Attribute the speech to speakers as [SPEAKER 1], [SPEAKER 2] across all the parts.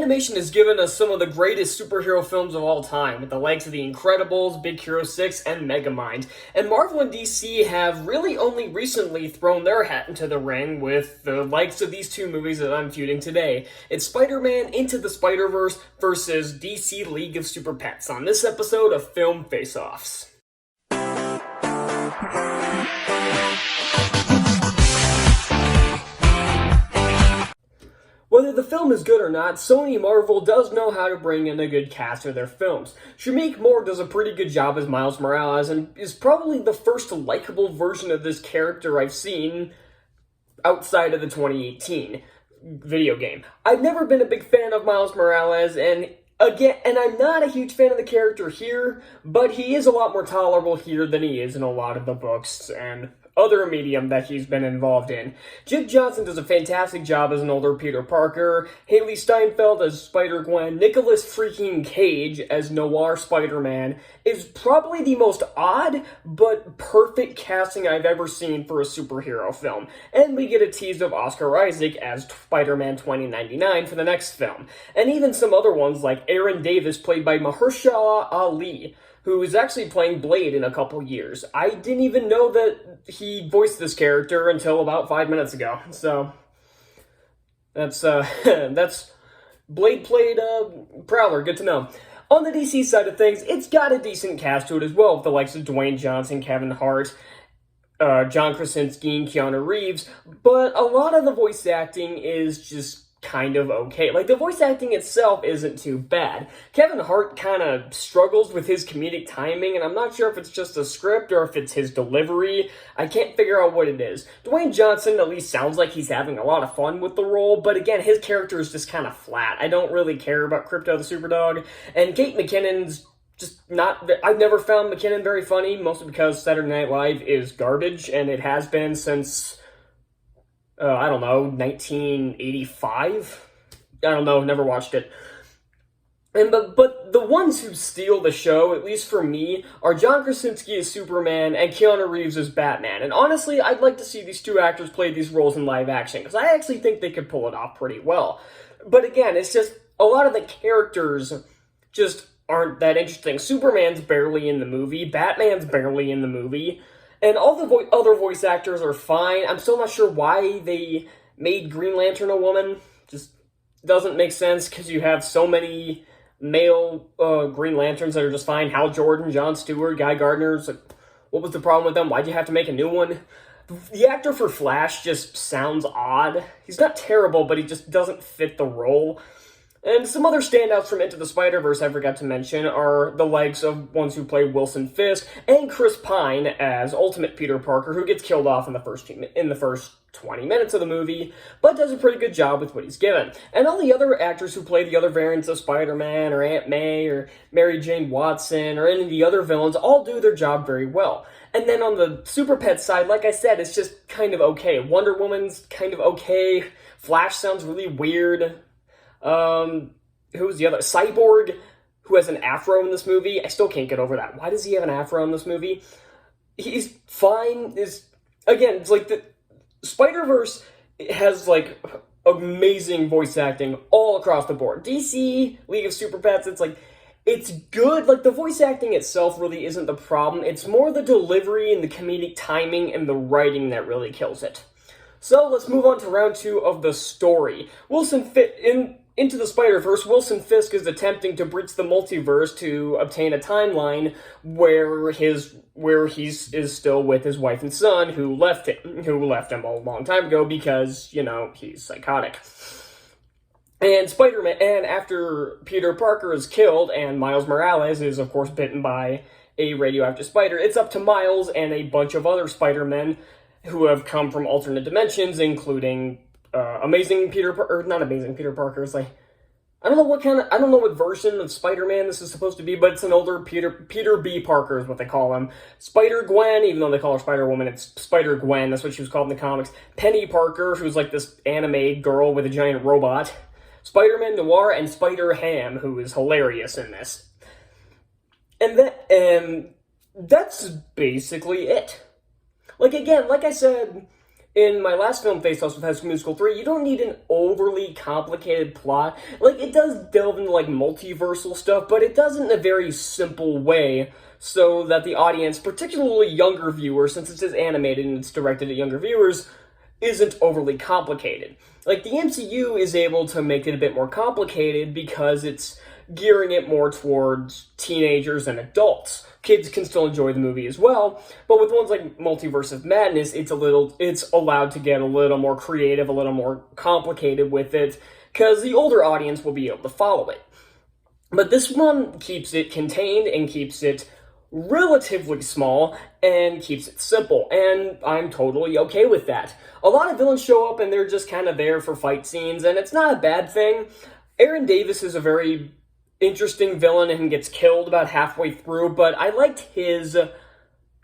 [SPEAKER 1] animation has given us some of the greatest superhero films of all time, with the likes of The Incredibles, Big Hero 6, and Megamind. And Marvel and DC have really only recently thrown their hat into the ring with the likes of these two movies that I'm feuding today. It's Spider-Man Into the Spider-Verse versus DC League of Super Pets on this episode of Film Face-Offs. Whether the film is good or not, Sony Marvel does know how to bring in a good cast for their films. Shameik Moore does a pretty good job as Miles Morales and is probably the first likable version of this character I've seen outside of the 2018 video game. I've never been a big fan of Miles Morales, and I'm not a huge fan of the character here, but he is a lot more tolerable here than he is in a lot of the books and other medium that he's been involved in. Jim Johnson does a fantastic job as an older Peter Parker, Haley Steinfeld as Spider-Gwen, Nicolas freaking Cage as Noir Spider-Man is probably the most odd but perfect casting I've ever seen for a superhero film. And we get a tease of Oscar Isaac as Spider-Man 2099 for the next film. And even some other ones like Aaron Davis played by Mahershala Ali, who is actually playing Blade in a couple years. I didn't even know that he voiced this character until about 5 minutes ago. So, that's Blade played Prowler, good to know. On the DC side of things, it's got a decent cast to it as well, with the likes of Dwayne Johnson, Kevin Hart, John Krasinski, and Keanu Reeves, but a lot of the voice acting is just kind of okay. Like, the voice acting itself isn't too bad. Kevin Hart kind of struggles with his comedic timing, and I'm not sure if it's just a script or if it's his delivery. I can't figure out what it is. Dwayne Johnson at least sounds like he's having a lot of fun with the role, but again, his character is just kind of flat. I don't really care about Crypto the Superdog, and Kate McKinnon's just not... I've never found McKinnon very funny, mostly because Saturday Night Live is garbage, and it has been since... I don't know, 1985? I don't know, never watched it. But the ones who steal the show, at least for me, are John Krasinski as Superman and Keanu Reeves as Batman. And honestly, I'd like to see these two actors play these roles in live action, because I actually think they could pull it off pretty well. But again, it's just, a lot of the characters just aren't that interesting. Superman's barely in the movie, Batman's barely in the movie, and all the other voice actors are fine. I'm still not sure why they made Green Lantern a woman. Just doesn't make sense, because you have so many male Green Lanterns that are just fine. Hal Jordan, Jon Stewart, Guy Gardner's. Like, what was the problem with them? Why'd you have to make a new one? The actor for Flash just sounds odd. He's not terrible, but he just doesn't fit the role. And some other standouts from Into the Spider-Verse I forgot to mention are the likes of ones who played Wilson Fisk and Chris Pine as Ultimate Peter Parker, who gets killed off in the first 20 minutes of the movie, but does a pretty good job with what he's given. And all the other actors who play the other variants of Spider-Man, or Aunt May, or Mary Jane Watson, or any of the other villains, all do their job very well. And then on the Super Pet side, like I said, it's just kind of okay. Wonder Woman's kind of okay. Flash sounds really weird. Who's the other? Cyborg, who has an afro in this movie. I still can't get over that. Why does he have an afro in this movie? He's fine. Again, it's like the Spider-Verse has, like, amazing voice acting all across the board. DC, League of Super Pets, it's good. Like, the voice acting itself really isn't the problem. It's more the delivery and the comedic timing and the writing that really kills it. So, let's move on to round 2 of the story. Into the Spider-Verse, Wilson Fisk is attempting to breach the multiverse to obtain a timeline where he's still with his wife and son who left him a long time ago because, he's psychotic. And after Peter Parker is killed and Miles Morales is, of course, bitten by a radioactive spider, it's up to Miles and a bunch of other Spider-Men who have come from alternate dimensions, including not Amazing Peter Parker. It's like, I don't know what version of Spider-Man this is supposed to be, but it's an older Peter B. Parker is what they call him. Spider-Gwen, even though they call her Spider-Woman, it's Spider-Gwen, that's what she was called in the comics. Penny Parker, who's like this anime girl with a giant robot. Spider-Man Noir, and Spider-Ham, who is hilarious in this. And that's basically it. Like I said, in my last film, Face Off with High School Musical 3, you don't need an overly complicated plot. Like, it does delve into, like, multiversal stuff, but it does it in a very simple way so that the audience, particularly younger viewers, since it's animated and it's directed at younger viewers, isn't overly complicated. Like, the MCU is able to make it a bit more complicated because it's gearing it more towards teenagers and adults. Kids can still enjoy the movie as well, but with ones like Multiverse of Madness, it's allowed to get a little more creative, a little more complicated with it, because the older audience will be able to follow it. But this one keeps it contained and keeps it relatively small and keeps it simple, and I'm totally okay with that. A lot of villains show up and they're just kind of there for fight scenes, and it's not a bad thing. Aaron Davis is a very interesting villain and gets killed about halfway through, but I liked his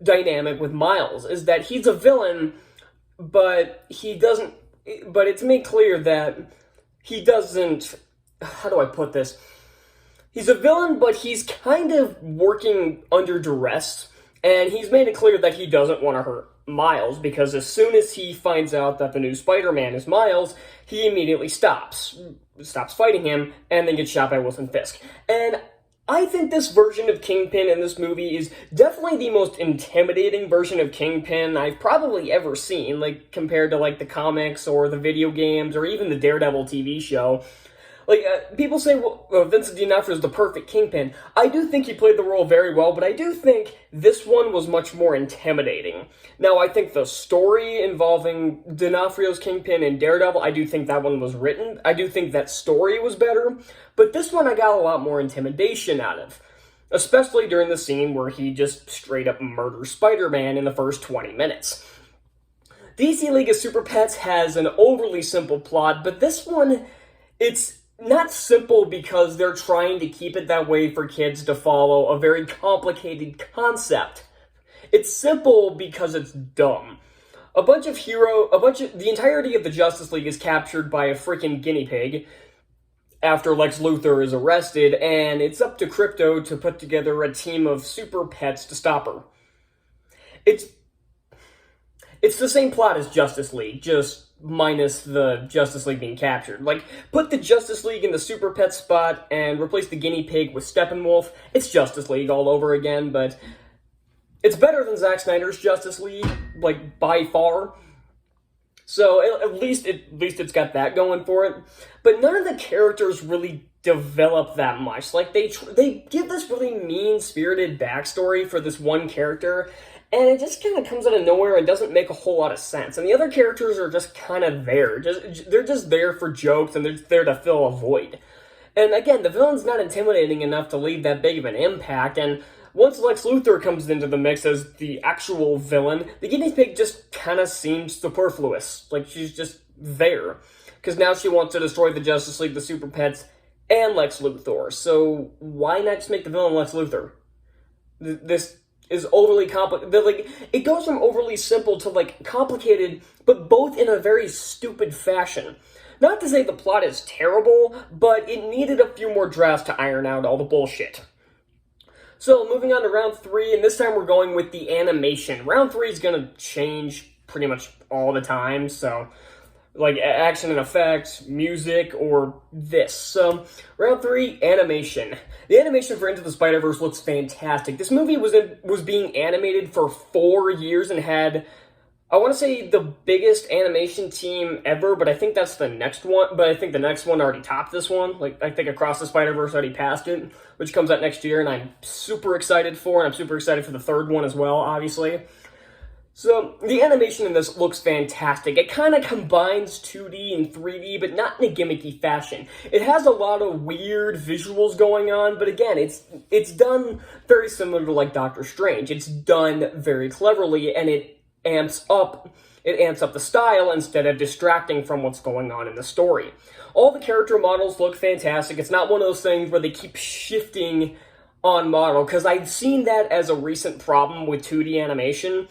[SPEAKER 1] dynamic with Miles, is that he's a villain, but it's made clear that he doesn't, how do I put this? He's a villain, but he's kind of working under duress, and he's made it clear that he doesn't want to hurt Miles, because as soon as he finds out that the new Spider-Man is Miles, he immediately stops fighting him, and then gets shot by Wilson Fisk. And I think this version of Kingpin in this movie is definitely the most intimidating version of Kingpin I've probably ever seen, like, compared to, like, the comics or the video games or even the Daredevil TV show. Like, people say, well, Vincent D'Onofrio is the perfect Kingpin. I do think he played the role very well, but I do think this one was much more intimidating. Now, I think the story involving D'Onofrio's Kingpin and Daredevil, I do think that one was written. I do think that story was better, but this one I got a lot more intimidation out of. Especially during the scene where he just straight up murders Spider-Man in the first 20 minutes. DC League of Super Pets has an overly simple plot, but this one, it's not simple because they're trying to keep it that way for kids to follow a very complicated concept. It's simple because it's dumb. The entirety of the Justice League is captured by a freaking guinea pig after Lex Luthor is arrested, and it's up to Crypto to put together a team of super pets to stop her. It's the same plot as Justice League, just minus the Justice League being captured. Like, put the Justice League in the Super Pet spot and replace the guinea pig with Steppenwolf. It's Justice League all over again, but it's better than Zack Snyder's Justice League, like, by far. So, at least it's got that going for it. But none of the characters really develop that much. Like, they give this really mean-spirited backstory for this one character, and it just kind of comes out of nowhere and doesn't make a whole lot of sense. And the other characters are just kind of there. They're just there for jokes, and they're there to fill a void. And again, the villain's not intimidating enough to leave that big of an impact, and once Lex Luthor comes into the mix as the actual villain, the guinea pig just kind of seems superfluous. Like, she's just there. Because now she wants to destroy the Justice League, the Super Pets, and Lex Luthor. So why not just make the villain Lex Luthor? This is overly complicated. Like, it goes from overly simple to, like, complicated, but both in a very stupid fashion. Not to say the plot is terrible, but it needed a few more drafts to iron out all the bullshit. So, moving on to round 3, and this time we're going with the animation. Round 3 is going to change pretty much all the time, so, like, action and effects, music, or this. So, round 3, animation. The animation for Into the Spider-Verse looks fantastic. This movie was being animated for 4 years and had, I want to say, the biggest animation team ever, but I think that's the next one. But I think the next one already topped this one. Like, I think Across the Spider-Verse already passed it, which comes out next year, and I'm super excited for, and I'm super excited for the third one as well, obviously. So, the animation in this looks fantastic. It kind of combines 2D and 3D, but not in a gimmicky fashion. It has a lot of weird visuals going on, but again, it's done very similar to, like, Doctor Strange. It's done very cleverly, and it amps up the style instead of distracting from what's going on in the story. All the character models look fantastic. It's not one of those things where they keep shifting on model, because I've seen that as a recent problem with 2D animation.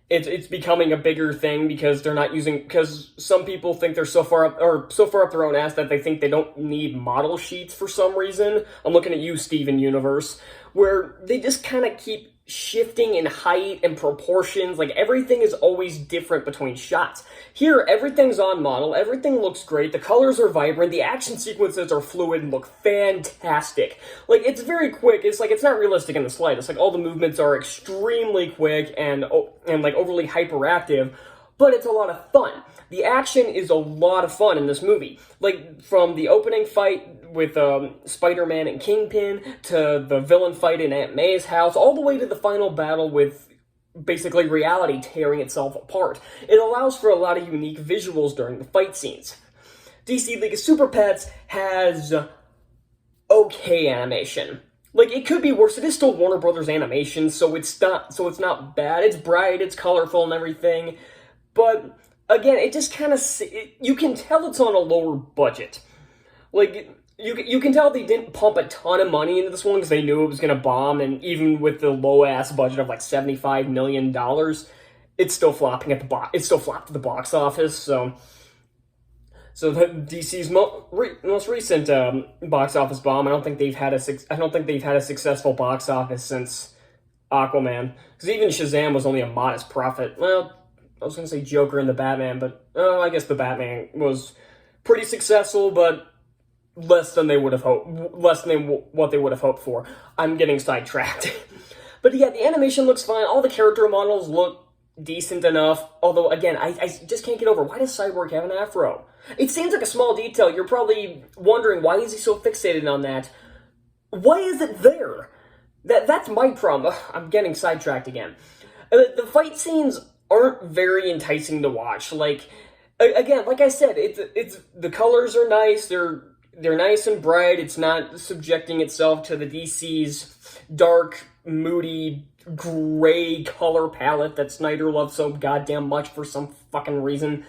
[SPEAKER 1] It's becoming a bigger thing because because some people think they're so far up their own ass that they think they don't need model sheets for some reason. I'm looking at you, Steven Universe, where they just kind of keep shifting in height and proportions. Like, everything is always different between shots. Here, everything's on model, everything looks great, the colors are vibrant, the action sequences are fluid and look fantastic. Like, it's very quick, it's like, it's not realistic in the slightest. Like, all the movements are extremely quick and like, overly hyperactive, but it's a lot of fun. The action is a lot of fun in this movie. Like, from the opening fight with Spider-Man and Kingpin, to the villain fight in Aunt May's house, all the way to the final battle with basically reality tearing itself apart. It allows for a lot of unique visuals during the fight scenes. DC League of Super Pets has okay animation. Like, it could be worse. It is still Warner Brothers animation, so it's not bad. It's bright, it's colorful and everything. But again, it just kind of, you can tell it's on a lower budget. Like, you can tell they didn't pump a ton of money into this one because they knew it was going to bomb, and even with the low-ass budget of like $75 million, it's still flopping at it still flopped at the box office, so the DC's most recent box office bomb, I don't think they've had a successful box office since Aquaman, because even Shazam was only a modest profit. Well, I was going to say Joker and the Batman, but I guess the Batman was pretty successful, but less than what they would have hoped for. I'm getting sidetracked. But yeah, the animation looks fine. All the character models look decent enough. Although, again, I just can't get over, why does Cyborg have an afro? It seems like a small detail. You're probably wondering, why is he so fixated on that? Why is it there? That's my problem. Ugh, I'm getting sidetracked again. The fight scenes aren't very enticing to watch. Like, again, like I said, it's the colors are nice. They're nice and bright. It's not subjecting itself to the DC's dark, moody, gray color palette that Snyder loves so goddamn much for some fucking reason.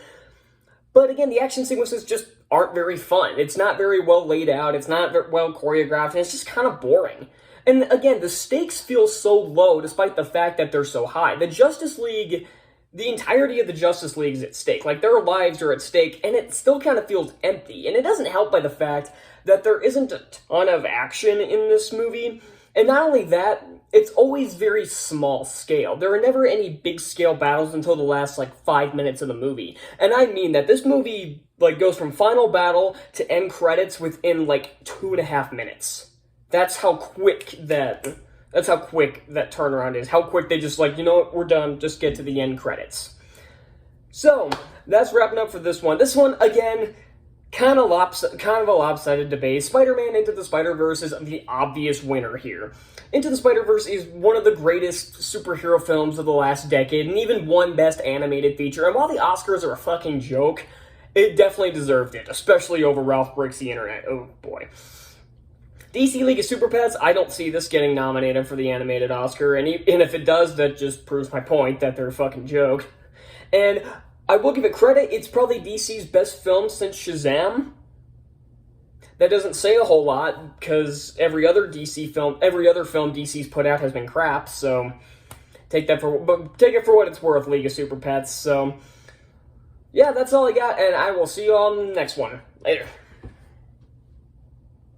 [SPEAKER 1] But again, the action sequences just aren't very fun. It's not very well laid out. It's not very well choreographed, and it's just kind of boring. And again, the stakes feel so low despite the fact that they're so high. The entirety of the Justice League is at stake. Like, their lives are at stake, and it still kind of feels empty. And it doesn't help by the fact that there isn't a ton of action in this movie. And not only that, it's always very small scale. There are never any big scale battles until the last, 5 minutes of the movie. And I mean that. This movie, goes from final battle to end credits within, 2.5 minutes. That's how quick that turnaround is. How quick they just you know what, we're done, just get to the end credits. So, that's wrapping up for this one. This one, again, kind of a lopsided debate. Spider-Man Into the Spider-Verse is the obvious winner here. Into the Spider-Verse is one of the greatest superhero films of the last decade, and even won Best Animated Feature. And while the Oscars are a fucking joke, it definitely deserved it, especially over Ralph Breaks the Internet. Oh boy. DC League of Super Pets, I don't see this getting nominated for the animated Oscar, and if it does, that just proves my point that they're a fucking joke. And I will give it credit, it's probably DC's best film since Shazam. That doesn't say a whole lot, because every other film DC's put out has been crap, so take it for what it's worth, League of Super Pets. So, yeah, that's all I got, and I will see you on the next one. Later.